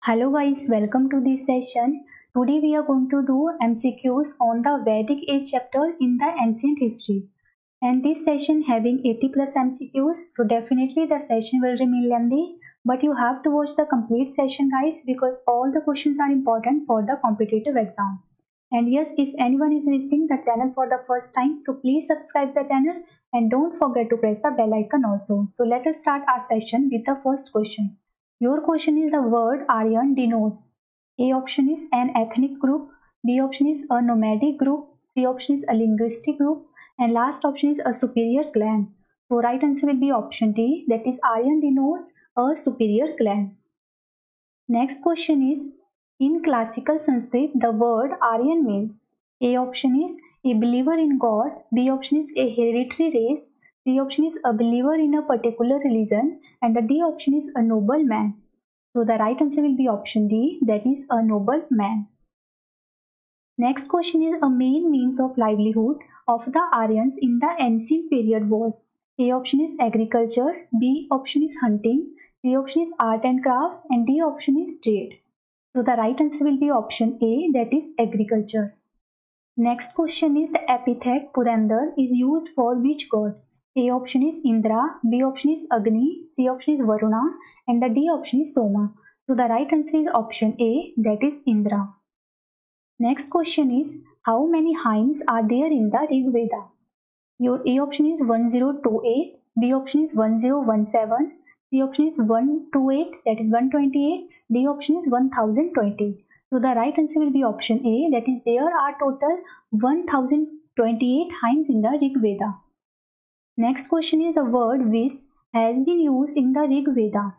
Hello guys, welcome to this session. Today we are going to do MCQs on the Vedic Age chapter in the ancient history. And this session having 80 plus MCQs, so definitely the session will remain lengthy. But you have to watch the complete session guys because all the questions are important for the competitive exam. And yes, if anyone is visiting the channel for the first time, so please subscribe the channel and don't forget to press the bell icon also. So let us start our session with the first question. Your question is the word Aryan denotes. A option is an ethnic group, B option is a nomadic group, C option is a linguistic group, and last option is a superior clan. So right answer will be option D, that is Aryan denotes a superior clan. Next question is, in classical Sanskrit, the word Aryan means A option is a believer in God, B option is a hereditary race, C option is a believer in a particular religion, and the D option is a noble man. So the right answer will be option D, that is a noble man. Next question is, a main means of livelihood of the Aryans in the ancient period was A option is agriculture, B option is hunting, C option is art and craft, and D option is trade. So the right answer will be option A, that is agriculture. Next question is, the epithet Purandar is used for which god? A option is Indra, B option is Agni, C option is Varuna, and the D option is Soma. So the right answer is option A, that is Indra. Next question is, how many hymns are there in the Rig Veda? Your A option is 1028, B option is 1017, C option is 128, that is 128, D option is 1020. So the right answer will be option A, that is there are total 1028 hymns in the Rig Veda. Next question is, the word wish has been used in the Rig Veda.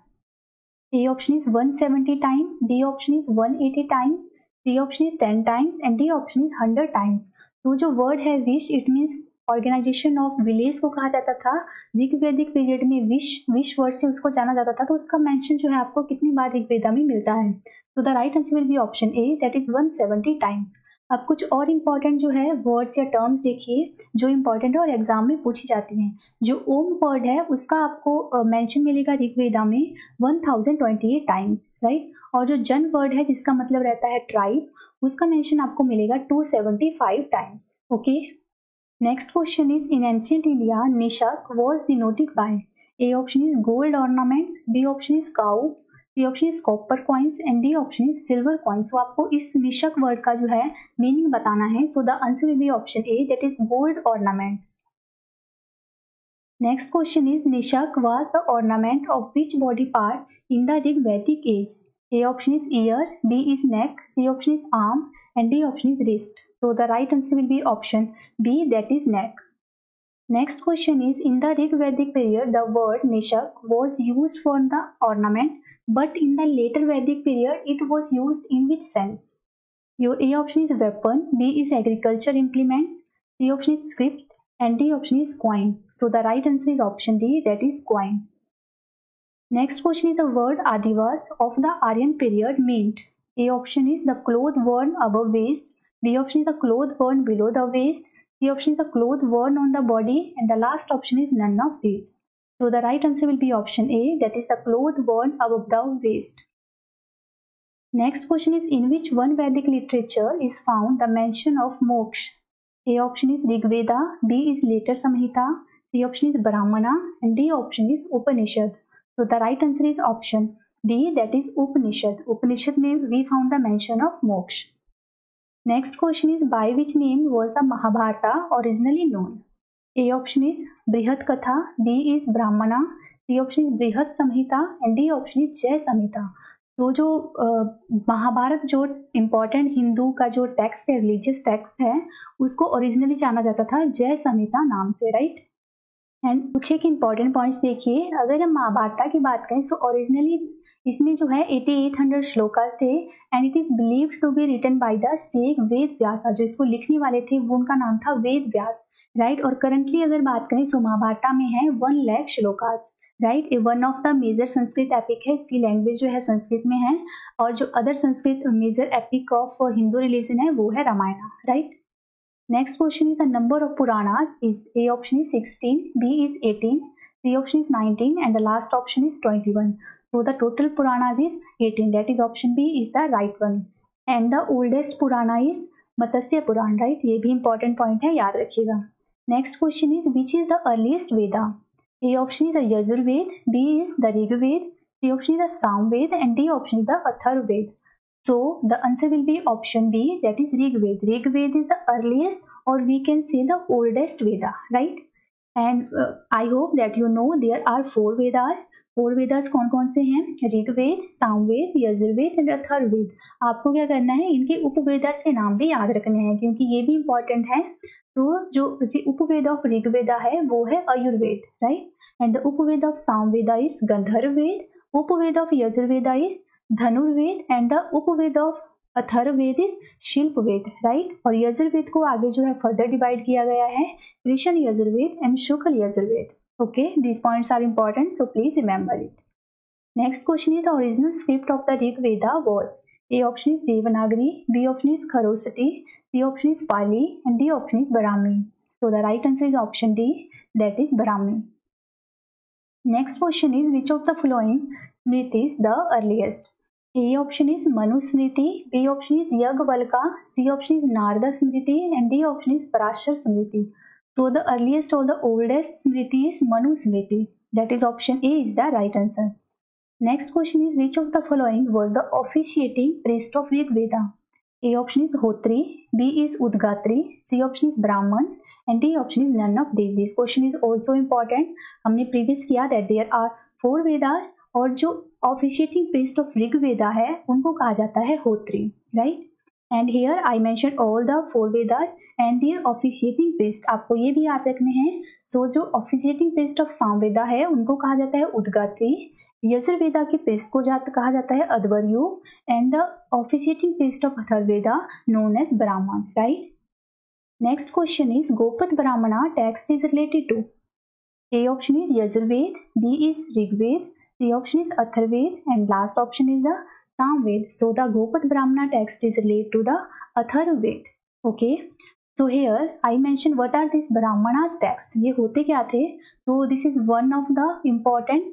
A option is 170 times, B option is 180 times, C option is 10 times, and D option is 100 times. तो जो word है विश, it means organisation of village को कहा जाता था। Rigvedic period में विश वर्ड से उसको जाना जाता था, तो उसका मेंशन जो है आपको कितनी बार ऋग्वेदा में मिलता है। तो the right answer will be option A, that is 170 times. अब कुछ और इम्पॉर्टेंट जो है वर्ड्स या टर्म्स देखिए जो इम्पॉर्टेंट है और एग्जाम में पूछी जाती हैं। जो ओम वर्ड है उसका आपको मेंशन मिलेगा ऋग्वेदा में 1028 टाइम्स, राइट। और जो जन वर्ड है जिसका मतलब रहता है ट्राइब, उसका मेंशन आपको मिलेगा 275 times. Okay, next question is, in ancient India nishka was denoted by A option is gold ornaments, B option is cow, C option is copper coins, and D option is silver coins. So आपको इस Nishank word का जो है meaning बताना है। So the answer will be option A, that is gold ornaments. Next question is, nishka was the ornament of which body part in the Rigvedic age? A option is ear, B is neck, C option is arm, and D option is wrist. So the right answer will be option B, that is neck. Next question is, in the Rig-Vedic period, the word nishak was used for the ornament, but in the later Vedic period, it was used in which sense? Your A option is weapon, B is agriculture implements, C option is script, and D option is coin. So the right answer is option D, that is coin. Next question is, the word Adivas of the Aryan period meant. A option is the cloth worn above waist, B option is the cloth worn below the waist, C option is the cloth worn on the body, and the last option is none of these. So the right answer will be option A, that is the cloth worn above the waist. Next question is, in which one Vedic literature is found the mention of moksha? A option is Rig Veda, B is later Samhita, C option is Brahmana, and D option is Upanishad. So the right answer is option D, that is Upanishad. Upanishad में we found the mention of moksha. Next question is, by which name was the Mahabharata originally known? A option is Brihat Katha, B is Brahmana, C option is Brihat Samhita, and D option is Jay Samhita. तो जो महाभारत जो important Hindu का जो text है, religious text है, उसको originally जाना जाता था जय संहिता नाम से, राइट। एंड कुछ एक इम्पॉर्टेंट पॉइंट्स देखिए, अगर हम महाभारत की बात करें तो ओरिजिनली इसमें जो है 8800 श्लोकास थे, and it is believed to be written by the sage Ved Vyas. जो इसको लिखने वाले थे वो उनका नाम था वेद व्यास, राइट। और करंटली अगर बात करें तो महाभारत में है 1 लाख श्लोकास, राइट। ये one of the major Sanskrit epic है, इसकी लैंग्वेज जो है संस्कृत में है। और जो other Sanskrit major epic of Hindu religion है वो है Ramayana, right. Next question is, the number of Puranas is A option is 16, B is 18, C option is 19, and the last option is 21. So the total Puranas is 18. That is option B is the right one. And the oldest Purana is Matsya Puran, right? ये भी important point है, याद रखिएगा. Next question is which is the earliest Veda? A option is the Yajurved, B is the Rigved, C option is the Samved, and D option is the Atharvaved. So the answer will be option B, that is Rigved. Rigved is the earliest, or we can say the oldest Veda, right? And I hope that you know there are 4 Vedas. 4 Vedas कौन कौन से हैं? Rigveda, Samaveda, Yajurveda and Atharvaveda. आपको क्या करना है, इनके उपवेदास के नाम भी याद रखने हैं क्योंकि ये भी इंपॉर्टेंट है. तो जो उपवेद ऑफ ऋग्वेदा है वो है Ayurveda, right? And the Upaveda of Samaveda is Gandharvaveda, Upaveda of Yajurveda is Dhanurveda, and the Upaveda of Atharvaveda is Shilpaveda, right? और यजुर्वेद को आगे जो है फर्दर डिवाइड किया गया है Krishna Yajurveda and Shukla Yajurveda. Okay, these points are important, so please remember it. Next question is the original script of the Rig Veda was. A option is Devanagari, B option is Kharosati, C option is Pali, and D option is Brahmi. So the right answer is option D, that is Brahmi. Next question is which of the following Smriti is the earliest? A option is Manu Smriti, B option is Yagvalka, C option is Narada Smriti, and D option is Parashar Smriti. So the earliest or the oldest Smriti is Manu Smriti. That is option A is the right answer. Next question is which of the following was the officiating priest of Rig Veda? A option is Hotri, B is Udgatri, C option is Brahman, and D option is none of these. This question is also important. हमने previous किया that there are 4 Vedas और जो officiating priest of Rig Veda है उनको कहा जाता है Hotri, right? And here I mentioned all the 4 Vedas and their officiating priest. आपको ये भी याद रखने हैं. So जो officiating priest of Samveda है उनको कहा जाता है उद्गात्री, यजुर्वेदा के priest को कहा जाता है अध्वर्यु, and the officiating priest of Atharvaveda known as Brahman, right? Next question is Gopat Brahmana text is related to. A option is Yajurved, B is Rigved, C option is Atharvaved, and last option is the Samved. So the Gopat Brahmana text is related to the Atharvaved. Okay. So here I mentioned what are these Brahmanas text. ये होते क्या थे? So this is one of the important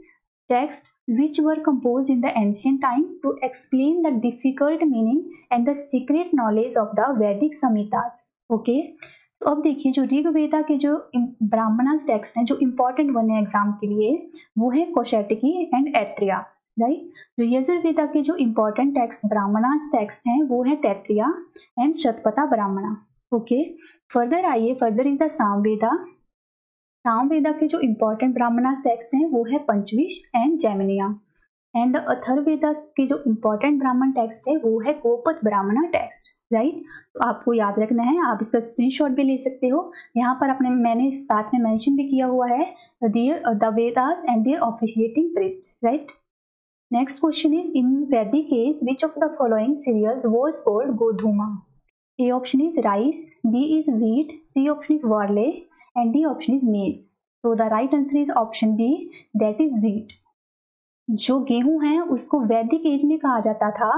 text which were composed in the ancient time to explain the difficult meaning and the secret knowledge of the Vedic Samhitas. Okay. तो अब देखिए जो ऋग्वेदा के जो ब्राह्मणास टेक्स्ट हैं जो इम्पोर्टेंट बने exam के लिए वो है कौशेटिकी एंड ऐत्रेय, राइट? जो यजुर्वेदा के जो इम्पोर्टेंट टेक्स्ट ब्राह्मणास टेक्स्ट हैं वो है तैत्तिरीय एंड शतपथा ब्राह्मणा. ओके, फर्दर आइए, further is the Samaveda. Samaveda के जो इम्पोर्टेंट ब्राह्मणास टेक्स्ट हैं वो है पंचविश एंड जैमिनिया. एंड अथर्ववेदा के जो इम्पोर्टेंट ब्राह्मण टेक्स्ट है वो है गोपत ब्राह्मणा टेक्स्ट, राइट? तो आपको याद रखना है, आप इसका स्क्रीनशॉट भी ले सकते हो. यहाँ पर मैंने साथ में मेंशन भी किया हुआ है the Vedas and their officiating priest, right? Next question is in Vedic age which of the following cereals was called Godhuma? A option is rice, B is wheat, C option is barley, and D option is maize. So the right answer is option B, that is wheat. जो गेहूं है उसको वैदिक as में कहा जाता था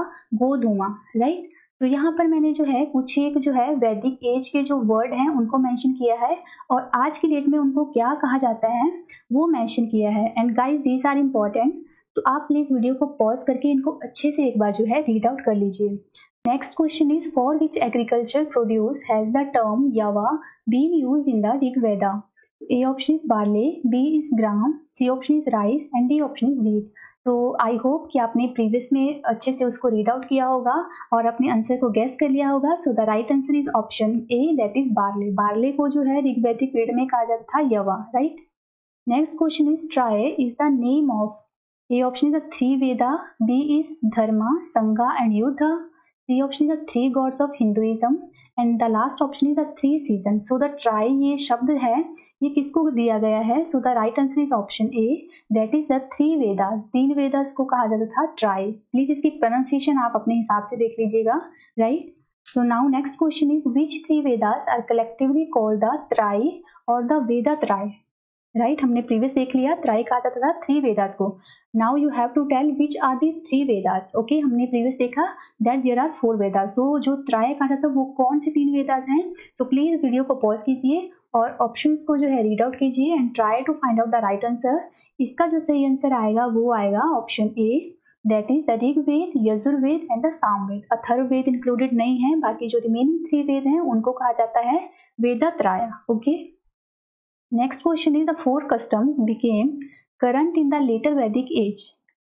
गोधूमा, right? तो यहाँ पर मैंने जो है कुछ एक जो है वैदिक एज के जो वर्ड हैं उनको मेंशन किया है और आज की डेट में उनको क्या कहा जाता है वो मेंशन किया है. And guys these are important, तो आप प्लीज वीडियो को पॉज करके इनको अच्छे से एक बार जो है रीड आउट कर लीजिए. Next question is for which agriculture produce has the term yava been used in the Rigveda? A option is barley, B is gram, C option is rice and D option is wheat. तो I hope कि आपने previous में अच्छे से उसको read out किया होगा और अपने आंसर को गेस कर लिया होगा. सो the right answer is option A, that is barley. Barley को जो है ऋग्वैदिक पीरियड में कहा जाता था यवा, right? Next question is try is the name of. A option is the 3 Veda, B is Dharma, Sangha and Yuddha, C option is the 3 gods of Hinduism, and the last option is the 3 seasons. So the try ये शब्द है ये किसको दिया गया है? So the right answer is option A, that is the 3 Vedas. 3 Vedas को कहा जाता था try. प्लीज इसकी प्रोनाउंसिएशन आप अपने हिसाब से देख लीजिएगा, right? So now next question is which 3 Vedas are collectively called the Trai or the Veda Trai? Right, हमने प्रीवियस देख लिया त्राई कहा जाता था 3 वेदास को. Now you have to tell which are these 3 Vedas. Okay, हमने प्रीवियस देखा that there are 4 Vedas. So जो त्राई कहा जाता है वो कौन से 3 वेदास हैं? सो प्लीज वीडियो को पॉज कीजिए और ऑप्शंस को जो है रीड आउट कीजिए and try to find out the right answer. इसका जो सही आंसर आएगा वो आएगा option A, that is the Rigveda, Yajurveda and the Samaveda. Atharvaveda included नहीं है, बाकी जो रिमेनिंग 3 वेद हैं उनको कहा जाता है वेदत्रय। Okay, next question is the 4 customs became current in the later Vedic age.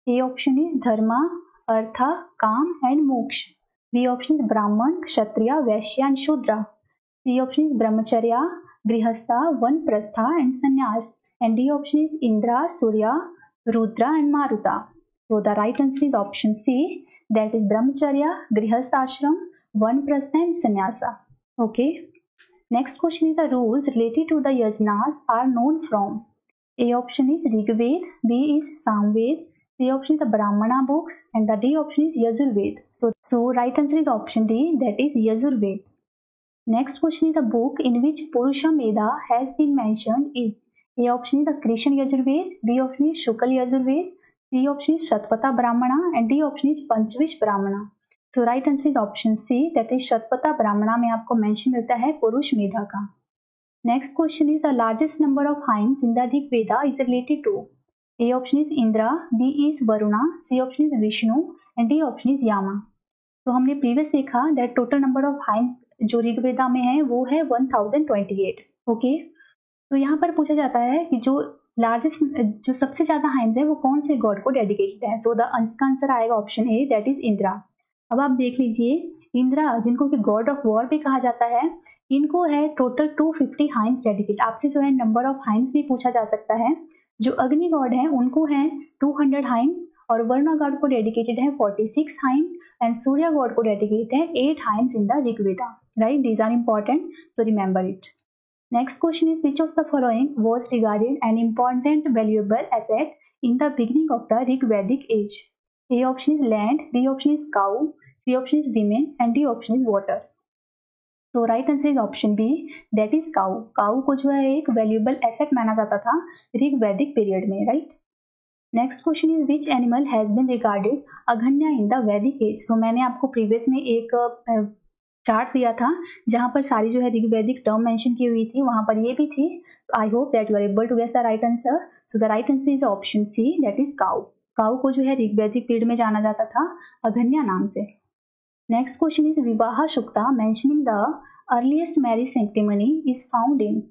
A option is dharma, artha, काम and मोक्ष. B option is brahman, kshatriya, vaishya and shudra. C option is brahmacharya, grihastha, vanprastha and sannyas. And D option is Indra, Surya, Rudra and Maruta. So the right answer is option C, that is brahmacharya, grihastha ashram, vanprastha and sannyasa. Okay. Next question is the rules related to the yajnas are known from. A option is Rigved, B is Samved, C option is the Brahmana books and the D option is Yajurved. So right answer is option D, that is Yajurved. Next question is the book in which Purusha Meda has been mentioned is. A option is the Krishna Yajurved, B option is Shukla Yajurved, C option is Shatpatha Brahmana and D option is Panchvish Brahmana. So right answer is option C, that is Shatpatha Brahmana में आपको mention मिलता है पुरुष मेधा का। Next question is the largest number of hymns in the Rig Veda is related to. A option is Indra, B is Varuna, C option is Vishnu and D option is Yama. तो हमने previous देखा that total number of hymns जो ऋग्वेदा में है वो है 1028। Okay, तो यहाँ पर पूछा जाता है कि जो लार्जेस्ट जो सबसे ज्यादा हाइम्स है वो कौन से गॉड को डेडिकेटेड है। सो द आंसर आएगा option A, that is Indira. अब आप देख लीजिए, इंद्रा जिनको कि गॉड ऑफ वॉर भी कहा जाता है, इनको है टोटल 250 हाइम्स डेडिकेट। आपसे जो है नंबर ऑफ हाइम्स भी पूछा जा सकता है। जो अग्नि गॉड है उनको है 200 हाइम्स और वरुण गॉड को डेडिकेटेड है 46 हाइम एंड सूर्य गॉड को डेडिकेटेड है 8 hymns in the Rigveda. Right, these are important, so remember it. Next question is which of the following was regarded an important valuable asset in the beginning of the Rigvedic age. A option is land, B option is cow, C option is women and D option is water. तो right answer is option B, that is cow. Cow को जो है एक valuable asset माना जाता था Rigvedic period में। Right, next question is which animal has been regarded अघन्या in the Vedic age. So मैंने आपको प्रीवियस में एक चार्ट दिया था जहां पर सारी जो है ऋग्वैदिक टर्म मेंशन की हुई थी, वहां पर ये भी थी। I hope that you are able to guess the right answer. So the right answer is option C, that is cow. Cow को जो है ऋग्वैदिक पीरियड में जाना जाता था अघन्या नाम से। Next question is Vivah Sukta mentioning the earliest marriage ceremony is found in.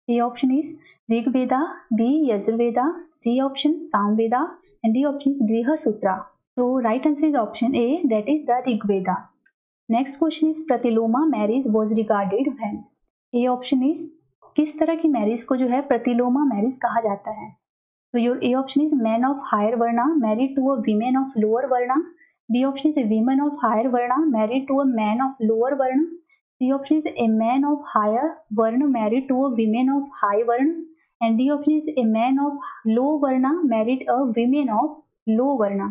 A option is Rigveda, B Yajurveda, C option Samaveda and D option is Grihasutra. So right answer is option A, that is the Rigveda. Next question is प्रतिलोमा marriage was regarded when. A option is किस तरह की marriage को जो है प्रतिलोमा marriage कहा जाता है। So your A option is men of higher varna married to a women of lower varna. B option is a women of higher varna married to a man of lower varna. C option is a man of higher varna married to a women of high varna. And D option is a man of low varna married a women of low varna.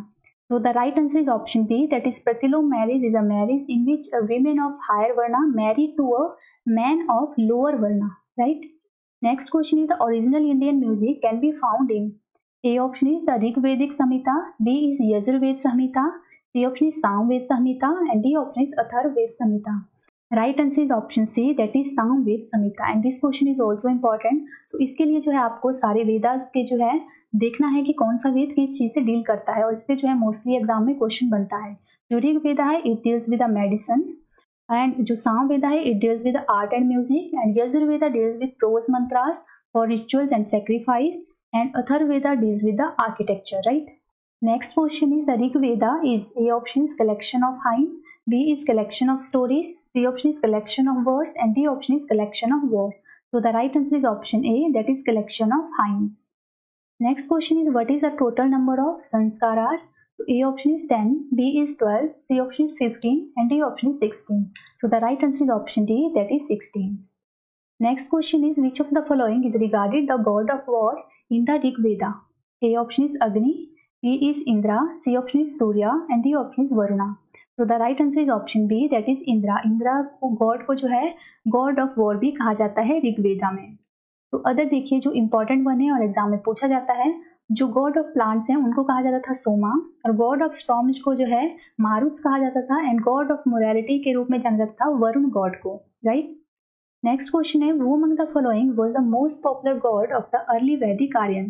So the right answer is option B, that is Pratilom marriage is a marriage in which a women of higher varna married to a man of lower varna. Right? Next question is the original Indian music can be found in. A option is the Rig Vedic Samhita, B is Yajurved Samhita, C option is Samved Samhita and D option is Atharvaved Samhita. Right answer is option C, that is Samved Samhita. And this question is also important. So इसके लिए जो है आपको सारे वेदास के जो है देखना है कि कौन सा वेद किस चीज से डील करता है और इस पे जो है मोस्टली एग्जाम में क्वेश्चन बनता है। जो ऋग वेदा है it deals with medicine and जो साम वेदा है it deals with art and music and Yajurveda deals with prose mantras for rituals and sacrifice and Atharvaveda deals with the architecture. Right, next question is the Rigveda is A option is collection of hymn, B is collection of stories, C option is collection of words and D option is collection of words. So the right answer is option A, that is collection of hymns. Next question is what is the total number of sanskaras? So A option is 10, B is 12, C option is 15 and D option is 16. So the right answer is option D, that is 16. Next question is which of the following is regarded the god of war in the Rig Veda? A option is Agni, B is Indra, C option is Surya and D option is Varuna. So the right answer is option B, that is Indra. Indira को God को जो है God of war भी कहा जाता है ऋग्वेदा में। तो अदर देखिए जो इंपॉर्टेंट वन है और एग्जाम में पूछा जाता है, जो गॉड ऑफ प्लांट्स हैं उनको कहा जाता था सोमा और गॉड ऑफ स्टॉर्म्स को जो है मारुत कहा जाता था एंड गॉड ऑफ मोरालिटी के रूप में जाना जाता था वरुण गॉड को। राइट, नेक्स्ट क्वेश्चन है, who among the following was the most popular god of the early Vedic Aryan?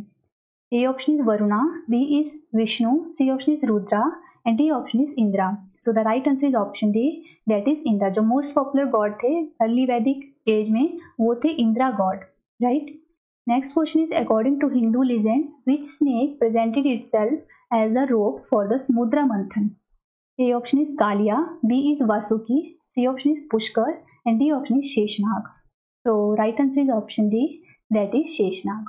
A option is Varuna, B is Vishnu, C option is Rudra, and D option is Indra. So the right answer is option D, that is Indra. जो most popular god थे early Vedic age में वो थे Indra god, right? Next question is, according to Hindu legends, which snake presented itself as the rope for the Samudra Manthan? A option is Kalia, B is Vasuki, C option is Pushkar, and D option is Sheshnag. So right answer is option D, that is Sheshnag.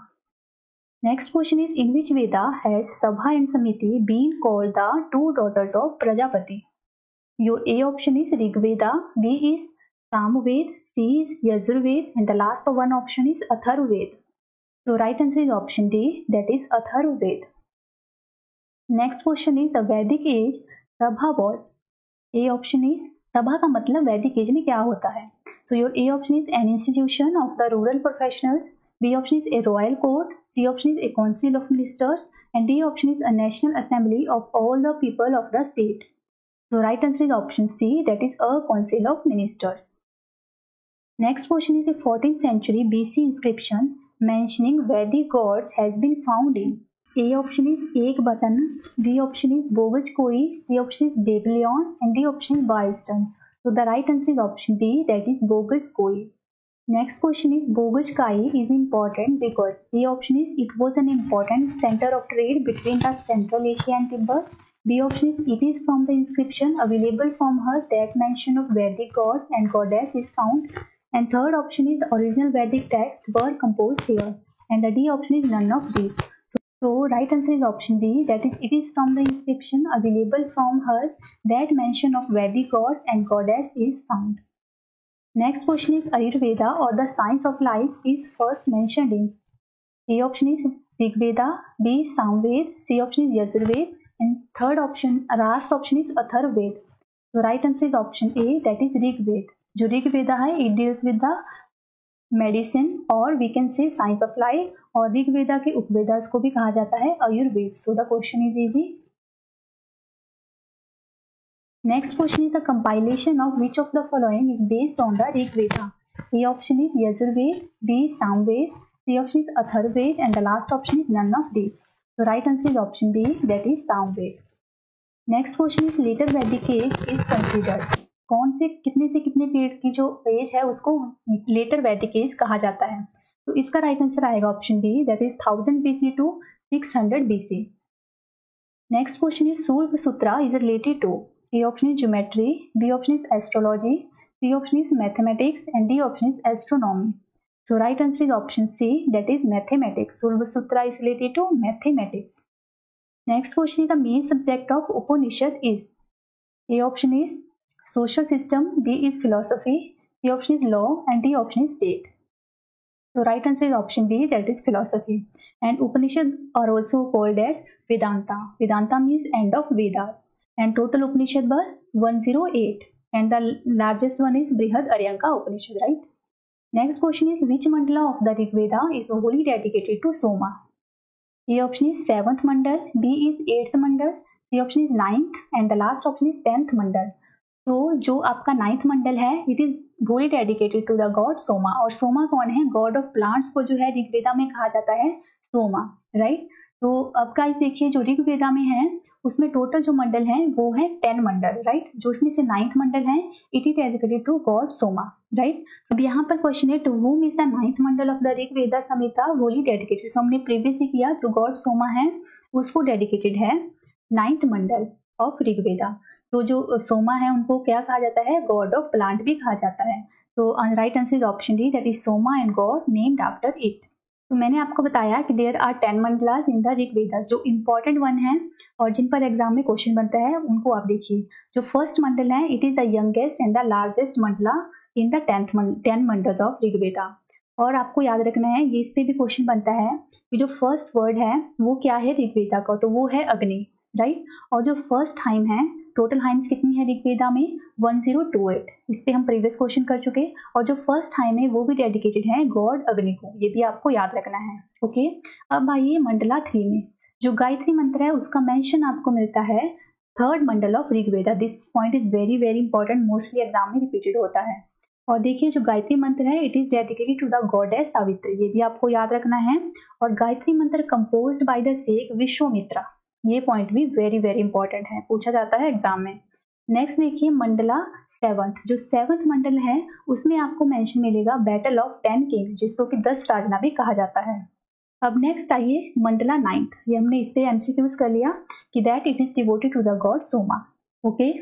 Next question is, in which Veda has Sabha and Samiti been called the two daughters of Prajapati? Your A option is Rig Veda, B is Samved, C is Yajurved, and the last one option is Atharvaved. So right answer is option D, that is Atharvaved. Next question is, the Vedic age Sabha was? A option is, सभा का मतलब वैदिक as में क्या होता है? So your A option is an institution of the rural professionals, B option is a royal court, C option is a council of ministers, and D option is a national assembly of all the people of the state. So right answer is option C, that is a council of ministers. Next question is, a 14th century BC inscription mentioning Vedic gods has been found in? A option is Ekbatan, B option is Bogaj Koi, C option is Babylon, and D option is Baistan. So the right answer is option D, that is Bogaj Koi. Next question is, Bogaj Kai is important because A option is it was an important center of trade between the Central Asia and Tibet. B option is it is from the inscription available from her that mention of Vedic god and goddess is found. And third option is the original Vedic texts were composed here. And the D option is none of these. So right answer is option D, that is it is from the inscription available from her that mention of Vedic god and goddess is found. Next question is, Ayurveda or the science of life is first mentioned in? A option is Rig Veda, B Samved, C option is Yajurved, and last option is Atharvaved. So right answer is option A, that is Rig Veda. जो Rigveda है it deals with the medicine और we can say science of life, और ऋग वेदा के उपवेदास को भी कहा जाता है Ayurveda. So the question is easy. Next question is, the compilation of which of the following is based on the Rig Veda? A option is Yajurved, B Samved, C option is Atharvaved, and the last option is none of these. So right answer is option B, that is Samved. Next question is, later Vedic age is considered? कौन से कितने period की जो as है उसको letter वैदिक as कहा जाता है? तो इसका राइट आंसर आएगा option B, that is 1000 BC to 600 BC. Next question is, Surya Sutra is related to? A option is geometry, B option is astrology, C option is mathematics, and D option is astronomy. So right answer is option C, that is mathematics. Surya Sutra is related to mathematics. Next question is, the main subject of Upanishad is? A option is social system, B is philosophy, C option is law, and D option is state. So right answer is option B, that is philosophy. And Upanishad are also called as Vedanta. Vedanta means end of Vedas. And total Upanishad were 108. And the largest one is Brihad Aryanka Upanishad, right? Next question is, which mandala of the Rig Veda is wholly dedicated to Soma? A option is 7th mandal, B is 8th mandal, C option is 9th, and the last option is 10th mandal. तो जो आपका 9th मंडल है it is wholly dedicated to the god Soma. और सोमा कौन है? God of plants को जो है ऋग्वेदा में कहा जाता है सोमा, राइट? तो अब गाइस देखिए, जो ऋग्वेदा में है उसमें टोटल जो मंडल है वो है 10 मंडल, राइट? जो उसमें से 9th मंडल है it is dedicated to god Soma, right? तो यहाँ पर क्वेश्चन है, to whom is the 9th मंडल of the Rigveda Samhita wholly dedicated? सो हमने प्रीवियस ही किया, जो गॉड सोमा है उसको डेडिकेटेड है 9th मंडल ऑफ ऋग्वेदा. तो जो सोमा है उनको क्या कहा जाता है? गॉड ऑफ प्लांट भी कहा जाता है. तो right answer is option D, that is Soma and God named after it. तो मैंने आपको बताया कि there are 10 मंडलास in the Rigvedas. जो इंपॉर्टेंट वन है और जिन पर एग्जाम में क्वेश्चन बनता है उनको आप देखिए. जो फर्स्ट मंडल है it is the youngest and the largest Mandla in the 10 mandals of Rigveda. और आपको याद रखना है, ये इस पे भी क्वेश्चन बनता है कि जो फर्स्ट वर्ड है वो क्या है ऋग्वेदा का? तो वो है अग्नि, राइट? और जो फर्स्ट हाइम है, टोटल हाइम्स कितनी है ऋग्वेदा में? 1028. इस पे हम प्रीवियस क्वेश्चन कर चुके. और जो फर्स्ट हाइम है वो भी डेडिकेटेड है गॉड अग्नि को. ये भी आपको याद रखना है, ओके? अब आइए मंडला 3 में. जो गायत्री मंत्र है उसका मेंशन आपको मिलता है 3rd mandal of Rigveda. This point is very very important, mostly exam में रिपीटेड होता है. और देखिए जो गायत्री मंत्र है it is dedicated to the goddess Savitri, ये भी आपको याद रखना है। और Gayatri mantra composed by the sage Vishwamitra, ये पॉइंट भी वेरी वेरी इंपॉर्टेंट है, पूछा जाता है एग्जाम में। नेक्स्ट देखिए मंडला 7th, जो 7th मंडल है उसमें आपको मेंशन मिलेगा बैटल ऑफ 10 किंग्स, जिसको कि 10 राजना भी कहा जाता है। अब नेक्स्ट आइए मंडला 9th, ये हमने इस पे एमसीक्यूज कर लिया कि that it is devoted to the god Soma. Okay,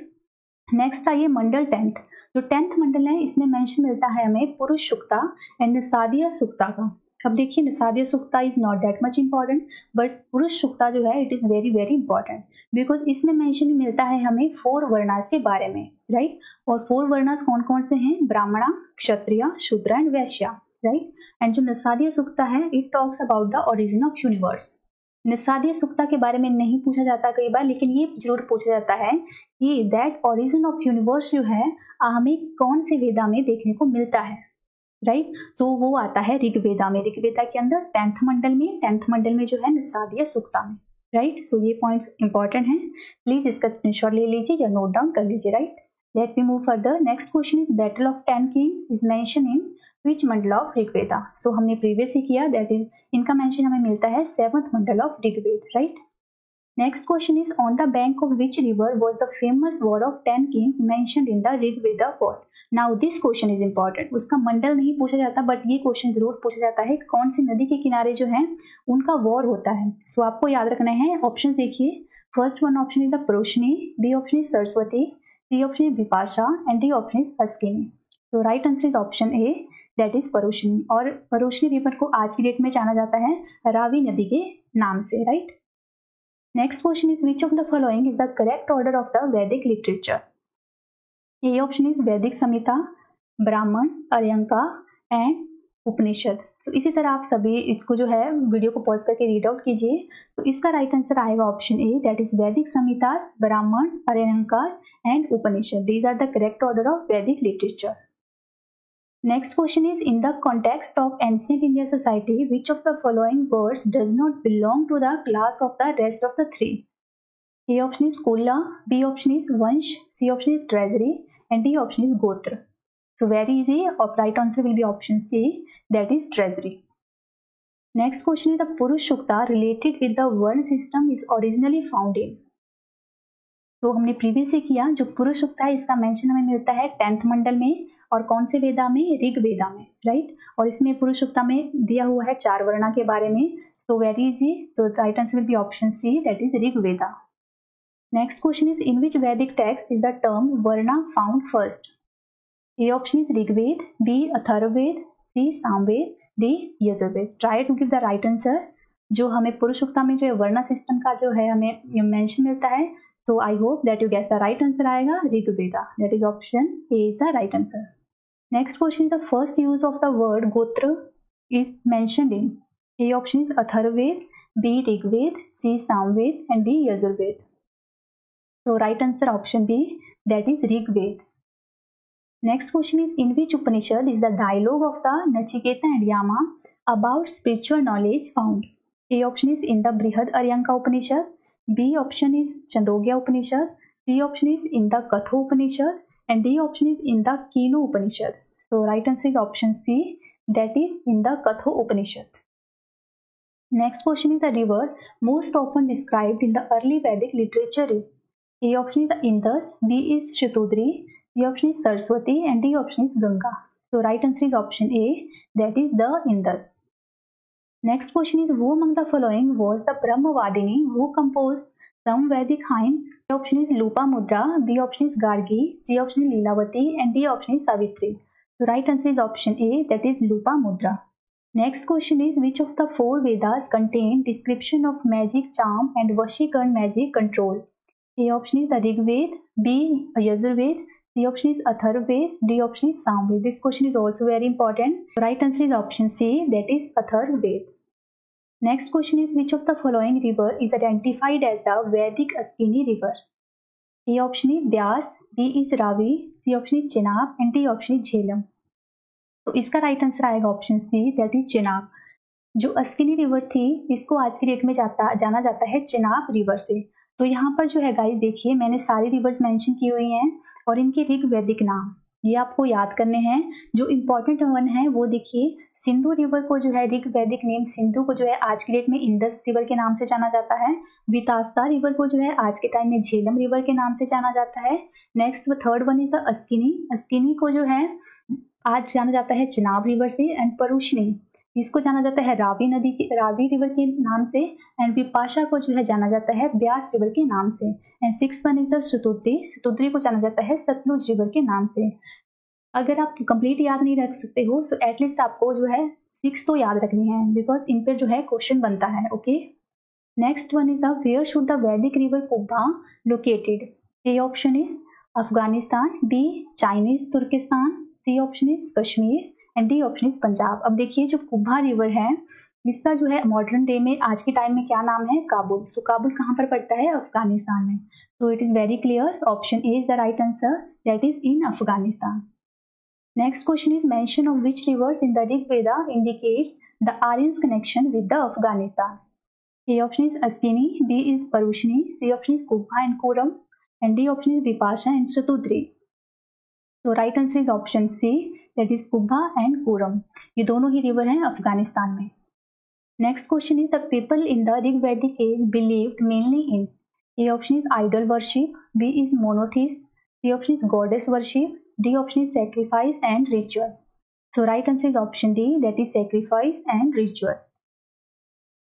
next आइए मंडल 10th, जो 10th मंडल है इसमें मेंशन मिलता है हमें पुरुष सुक्ता एंड निषादिया सुक्ता का। अब देखिए Nasadiya Sukta is not that much important, but Purusha Sukta जो है it is very very important, because इसमें मेंशन मिलता है हमें 4 वर्णास के बारे में, राइट। और 4 वर्णास कौन कौन से हैं, ब्राह्मणा, क्षत्रिय, शूद्र एंड वैश्य, राइट। एंड जो निषादिया सुक्ता है it talks about the origin of universe. Nasadiya Sukta के बारे में नहीं पूछा जाता कई बार, लेकिन ये जरूर पूछा जाता है कि दैट ओरिजिन ऑफ यूनिवर्स जो है हमें कौन से वेदा में देखने को मिलता है, राइट। तो वो आता है ऋग्वेदा में, ऋग्वेदा के अंदर 10th मंडल में, 10th मंडल में जो है निषादिया सुक्ता में, राइट। सो ये पॉइंट्स इंपॉर्टेंट हैं, प्लीज इसका स्क्रीनशॉट ले लीजिए या नोट डाउन कर लीजिए, right. Let me move further. Next question is battle of 10 king is mention in which मंडल ऑफ ऋग्वेदा। सो हमने प्रीवियस ही किया, दैट इज इनका मेंशन हमें मिलता है 7th mandal of Rigveda, right. Next question is on the bank of which river was the famous war of 10 kings mentioned in the Rigveda war. Now this question is important, उसका मंडल नहीं पूछा जाता but ये question जरूर पूछा जाता है कौन सी नदी के किनारे जो है उनका वॉर होता है। सो आपको याद रखना है, ऑप्शन देखिए, first one option is the Parushni, B option is Saraswati, C option is Vipasha and D option is Askini. So right answer is option A, that is Parushni. और परोशनी रिवर को आज की डेट में जाना जाता है रावी नदी के नाम से, right. Next question is which of the following is the correct order of the वैदिक literature. A option is Vedic Samhita, Brahmana, Aranyaka and उपनिषद। तो इसी तरह आप सभी इसको जो है वीडियो को पॉज करके रीड आउट कीजिए। तो इसका राइट आंसर आएगा option A, that is Vedic Samhita, Brahmana, Aranyaka and Upanishad. These are the correct order of Vedic literature. Next question is, in the context of ancient Indian society, which of the following words does not belong to the class of the rest of the three? A option is Kulla, B option is Vansh, C option is Treasury, and D option is Gotra. So very easy, or right answer will be option C, that is Treasury. Next question is, the Purush Sukta related with the word system is originally found in. तो हमने previous ही किया, जो पुरुष सुक्ता है इसका mention हमें मिलता है 10th मंडल में, और कौन से वेदा में, ऋग्वेदा में, राइट। और इसमें पुरुष सुक्ता में दिया हुआ है 4 वर्णा के बारे में। सो वेरी इजी, तो right answer will be option C, that is Rigveda. Next question is, in which Vedic text is the term varna found first. A option is Rigveda, B Atharvaveda, C Samaveda, D Yajurveda. Try to give the right answer. जो हमें पुरुष सुक्ता में जो है वर्णा system का जो है हमें मेंशन मिलता है, so I hope that you guess the right answer आएगा Rigveda, that is option A is the right answer. Next question is, the first use of the word gotra is mentioned in. A option is Atharvaved, B Rigved, C Samved and D Yajurved. So right answer option B, that is Rigved. Next question is, in which Upanishad is the dialogue of the Nachiketa and Yama about spiritual knowledge found? A option is in the Brihad Aryanka Upanishad, B option is Chandogya Upanishad, C option is in the Katha Upanishad and D option is in the Kenu Upanishad. So right answer is option C, that is in the Katha Upanishad. Next question is, the river most often described in the early Vedic literature is. A option is Indus, B is Shatudri, C option is Saraswati and D option is Ganga. So right answer is option A, that is the Indus. Next question is, who among the following was the Brahmavadini who composed some Vedic hymns? A option is Lopamudra, B option is Gargi, C option is Leelavati and D option is Savitri. So right answer is option A, that is Lopamudra. Next question is, which of the 4 Vedas contain description of magic charm and Vashikar magic control? A option is the Rigved, B Yajurved, C option is Atharvaved, D option is Samved. This question is also very important. Right answer is option C, that is Atharvaved. Next question is, which of the following river is identified as the Vedic Askini river? A option is Vyas, B is Ravi, C option is Chenab and D option is Jhelum. तो इसका right answer आएगा option C, that is Chenab. जो Askini river थी इसको आज की date में जाना जाता है चिनाब रिवर से। तो यहाँ पर जो है गाइस देखिए, मैंने सारी रिवर्स मेंशन की हुई हैं और इनके ऋग्वैदिक नाम, ये आपको याद करने हैं। जो इम्पोर्टेंट वन है वो देखिए, सिंधु रिवर को जो है ऋग वैदिक नेम सिंधु को जो है आज की डेट में इंडस रिवर के नाम से जाना जाता है। वितास्ता रिवर को जो है आज के टाइम में झेलम रिवर के नाम से जाना जाता है। Next third one is Askini. Askini को जो है आज जाना जाता है चिनाब रिवर से। एंड परुष्णी, इसको जाना जाता है रावी रिवर के नाम से। एंड विपाशा को जो है जाना जाता है ब्यास रिवर के नाम से। And six one is the Shutudri. Shutudri को जाना जाता है सतलुज रिवर के नाम से। अगर आप कंप्लीट याद नहीं रख सकते हो सो एटलीस्ट आपको जो है 6 तो याद रखनी है, बिकॉज इन पर जो है क्वेश्चन बनता है। Okay, next one is the where should the Vedic river Kubha located. A option is Afghanistan, B Chinese Turkestan, C option is Kashmir and D option is Punjab. अब देखिए जो कुब्बा रिवर है इसका जो है मॉडर्न डे में आज के टाइम में क्या नाम है, काबुल। सो काबुल कहाँ पर पड़ता है, अफगानिस्तान में। So it is very clear, option A is the right answer, that is in Afghanistan. Next question is mention of which rivers in the Rig Veda indicates the Aryan's connection with the Afghanistan. A option is Askini, B is Parushni, C option is Kubha and Kuram, and D option is Vipasha and Shatudri. So right answer is option C, that is Kubha and Kuram. ये दोनों ही river हैं अफगानिस्तान में। Next question is the people in the Rig Vedic age believed mainly in. A option is idol worship, B is monotheist, C option is goddess worship, D option is sacrifice and ritual. So right answer is option D, that is sacrifice and ritual.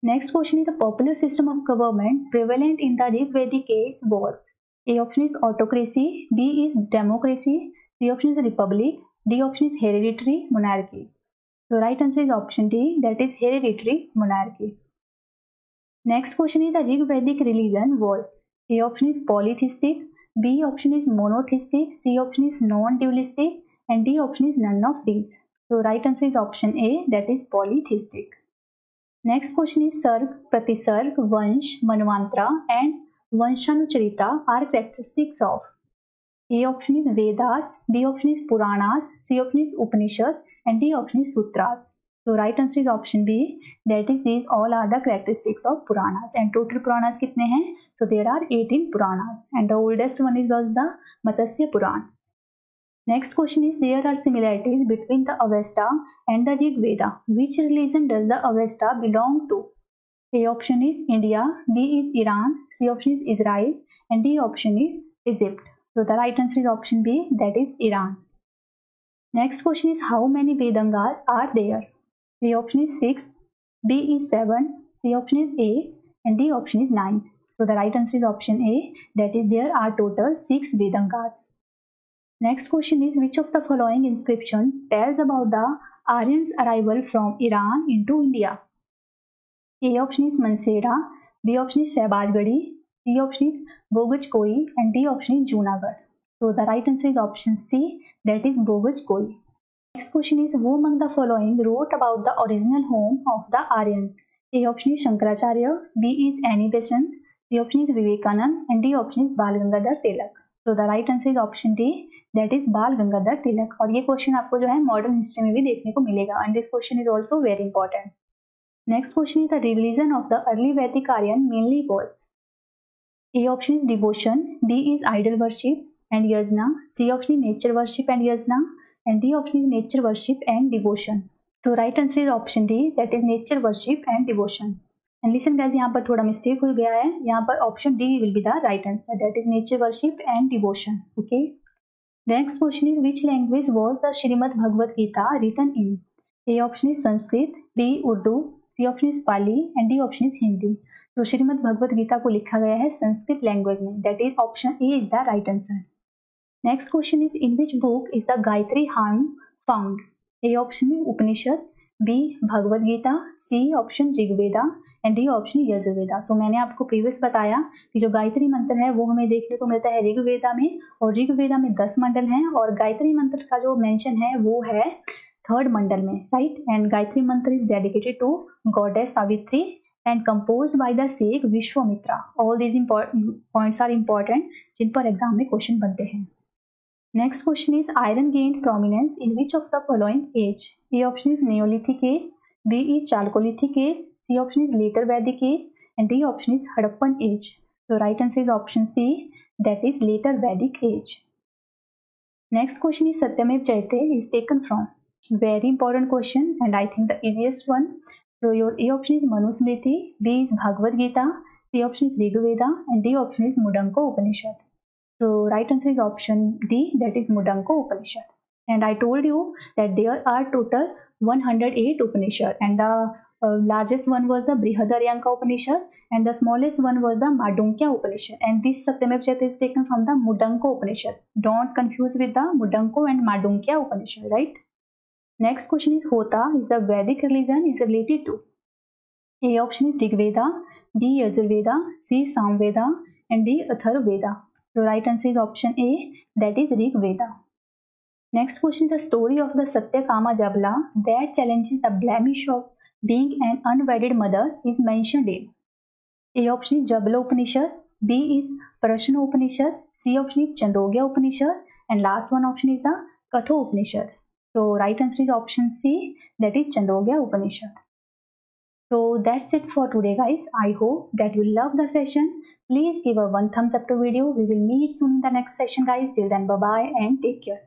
Next question is the popular system of government prevalent in the Rig Vedic age was. A option is autocracy, B is democracy, C option is republic, D option is hereditary monarchy. So right answer is option D, that is hereditary monarchy. Next question is the Rig Vedic religion was. A option is polytheistic, B option is monotheistic, C option is non-dualistic, and D option is none of these. So right answer is option A, that is polytheistic. Next question is Sarg, Pratisarg, Vansh, Manvantra and Vanshanucharita are characteristics of. A option is Vedas, B option is Puranas, C option is Upanishad, and D option is Sutras. So right answer is option B, that is these all are the characteristics of Puranas. And total Puranas कितने हैं? So there are 18 Puranas, and the oldest one is the Matsya Puran. Next question is there are similarities between the Avesta and the Rig Veda. Which religion does the Avesta belong to? A option is India, B is Iran, C option is Israel, and D option is Egypt. So the right answer is option B, that is Iran. Next question is how many Vedangas are there? A option is 6, B is 7, C option is 8, and D option is 9. So the right answer is option A, that is there are total 6 Vedangas. Next question is which of the following inscription tells about the Aryans' arrival from Iran into India? A option is Mansehra, B option is Shahbazgari, C option is Bogajkoi, and D option is Junagadh. So the right answer is option C, that is Bogajkoi. Next question is who among the following wrote about the original home of the Aryans? A option is Shankaracharya, B is Annie Besant, C option is Vivekanand, and D option is Bal Gangadhar Tilak. So the right answer is option D, that is Bal Gangadhar Tilak. और ये question आपको जो है modern history में भी देखने को मिलेगा, and this question is also very important. Next question is the religion of the early Vedic Aryan mainly was. A option is devotion, B is idol worship and yajna, C option is nature worship and yajna, and D option is nature worship and devotion. So right answer is option D, that is nature worship and devotion. And listen guys, यहाँ पर थोड़ा mistake हो गया है, यहाँ पर option D will be the right answer, that is nature worship and devotion. Okay. Next question is which language was the Srimad Bhagavad Gita written in? A option is Sanskrit, B Urdu, C option is Pali, and D option is Hindi. तो श्रीमद् भगवत गीता को लिखा गया है Sanskrit language में, that is option A is the right answer. Next question is in which book is the Gayatri hymn found? A option है Upanishad, B Bhagavad Gita, C option Rigveda, and D option Yajurveda. So मैंने आपको previous बताया कि जो गायत्री मंत्र है वो हमें देखने को मिलता है ऋग्वेदा में, और ऋग्वेदा में 10 मंडल हैं, और गायत्री मंत्र का जो मेंशन है वो है 3rd मंडल में, right. And Gayatri mantra is dedicated to goddess Savitri and composed by the Sheikh Vishwamitra. All these points are important जिन पर एग्जाम में क्वेश्चन बनते हैं. Next question is iron gained prominence in which of the following age? A option is Neolithic age, B is Chalcolithic age, C option is later Vedic age, and D option is Harappan age. So right answer is option C, that is later Vedic age. Next question is Satyamev Jayate is taken from. Very important question and I think the easiest one. So your A option is Manusmriti, B is Bhagavad Gita, C option is Rigveda and D option is Mudanko Upanishad. So right answer is option D, that is Mudanko Upanishad. And I told you that there are total 108 Upanishad and the largest one was the Brihadaryanka Upanishad and the smallest one was the Madhukya Upanishad, and this Satyamev Jayate is taken from the Mudanko Upanishad. Don't confuse with the Mudanko and Madhukya Upanishad, right? Next question is Hota is the Vedic religion is related to. A option is Rigveda, B Yajurveda, C Samveda and D Atharvaveda. So right answer is option A, that is Rigveda. Next question, the story of the Satyakama Jabala that challenges the blemish of being an unwedded mother is mentioned in. A option is Jabala Upanishad, B is Prashna Upanishad, C option is Chandogya Upanishad and last one option is the Katha Upanishad. So right answer is option C, that is Chandogya Upanishad. So that's it for today guys. I hope that you love the session. Please give a one thumbs up to video. We will meet soon in the next session guys. Till then, bye bye and take care.